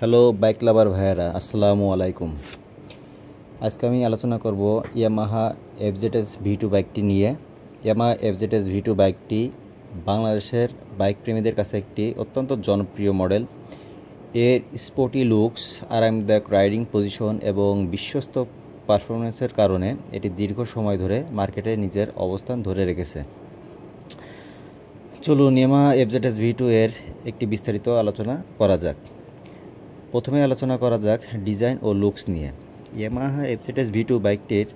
Hello bike লাভার ভাইয়েরা, আসসালামু আলাইকুম। আজকে আমি আলোচনা করব ইয়ামাহা এফজেডএস ভি2 বাইকটি নিয়ে। ইয়ামাহা এফজেডএস ভি2 বাইকটি বাংলাদেশের বাইক প্রেমীদের কাছে একটি অত্যন্ত জনপ্রিয় মডেল। এর স্পোর্টি লুকস, আরামদায়ক রাইডিং পজিশন এবং বিশ্বস্ত পারফরমেন্সের কারণে এটি দীর্ঘ সময় ধরে মার্কেটে নিজের অবস্থান ধরে রেখেছে। চলুন ইয়ামাহা এফজেডএস ভি2 এর একটি বিস্তারিত আলোচনা করা যাক। প্রথমে আলোচনা করা যাক ডিজাইন ও লুকস নিয়ে। ইয়ামাহা এফজেডএস ভি2 বাইকটির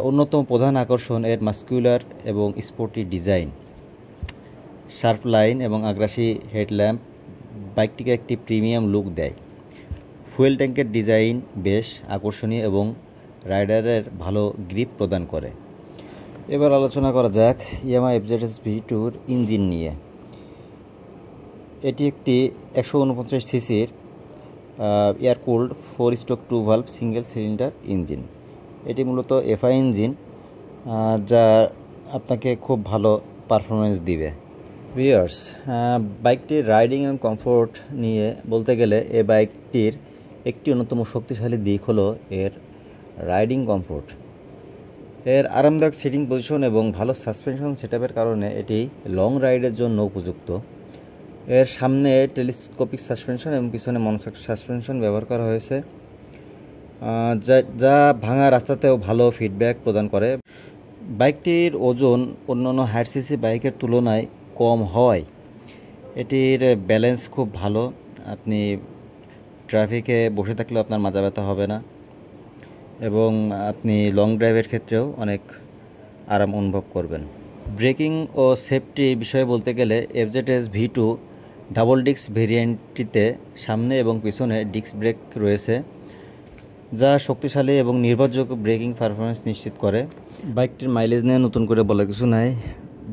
অন্যতম প্রধান আকর্ষণ এর মাস্কুলার এবং স্পোর্টি ডিজাইন। শার্প লাইন এবং আগ্রাসী হেডল্যাম্প বাইকটিকে একটি প্রিমিয়াম লুক দেয়। ফুয়েল ট্যাঙ্কের ডিজাইন বেশ আকর্ষণীয় এবং রাইডারের ভালো গ্রিপ প্রদান করে। এবার আলোচনা করা যাক ইয়ামাহা এফজেডএস ভি2-র ইঞ্জিন নিয়ে। এটি একটি 149 সিসির air cooled 4-2 valve single cylinder engine. এটি মূলত এফআই ইঞ্জিন, যা আপনাকে খুব ভালো পারফরমেন্স দিবে। ভিউয়ার্স, বাইকটির রাইডিং এবং কমফোর্ট নিয়ে বলতে গেলে এই বাইকটির একটি অন্যতম শক্তিশালী দিক হলো এর রাইডিং কমফোর্ট। এর আরামদায়ক সিটিং পজিশন এবং ভালো সাসপেনশন সেটআপের কারণে এটি লং রাইডের জন্য উপযুক্ত। এর সামনে টেলিস্কোপিক সাসপেনশন এবং পিছনে মনোশক সাসপেনশন ব্যবহার করা হয়েছে, যা ভাঙা রাস্তাতেও ভালো ফিডব্যাক প্রদান করে। বাইকটির ওজন অন্যান্য হায়ার সিসি বাইকের তুলনায় কম হওয়ায় এটির ব্যালেন্স খুব ভালো। আপনি ট্রাফিকে বসে থাকলেও আপনার মাজা ব্যথা হবে না এবং আপনি লং ড্রাইভের ক্ষেত্রেও অনেক আরাম অনুভব করবেন। ব্রেকিং ও সেফটি বিষয়ে বলতে গেলে এফজেডএস ভি2 ডাবল ডিস্ক ভেরিয়েন্টটিতে সামনে এবং পিছনে ডিস্ক ব্রেক রয়েছে, যা শক্তিশালী এবং নির্ভরযোগ্য ব্রেকিং পারফরমেন্স নিশ্চিত করে। বাইকটির মাইলেজ নিয়ে নতুন করে বলার কিছু নাই।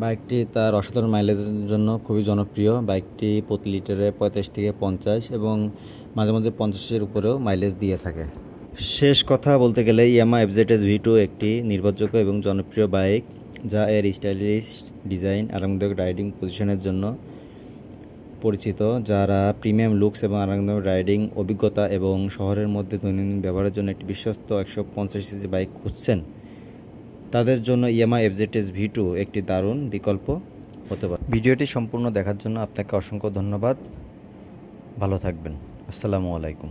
বাইকটি তার অসাধারণ মাইলেজের জন্য খুবই জনপ্রিয়। বাইকটি প্রতি লিটারে 35 থেকে 50 এবং মাঝে মাঝে 50-এর উপরেও মাইলেজ দিয়ে থাকে। শেষ কথা বলতে গেলে ইয়ামাহা এফজেডএস ভি2 একটি নির্ভরযোগ্য এবং জনপ্রিয় বাইক, যা এর স্টাইলিশ ডিজাইন, আরামদায়ক রাইডিং পজিশনের জন্য পরিচিত। যারা প্রিমিয়াম লুকস এবং আরামদায়ক রাইডিং অভিজ্ঞতা এবং শহরের মধ্যে দৈনন্দিন ব্যবহারের জন্য একটি বিশ্বস্ত 150 সিসি বাইক খুঁজছেন, তাদের জন্য ইয়ামাহা এফজেডএস ভি2 একটি দারুণ বিকল্প হতে পারে। ভিডিওটি সম্পূর্ণ দেখার জন্য আপনাকে অসংখ্য ধন্যবাদ। ভালো থাকবেন। আসসালামু আলাইকুম।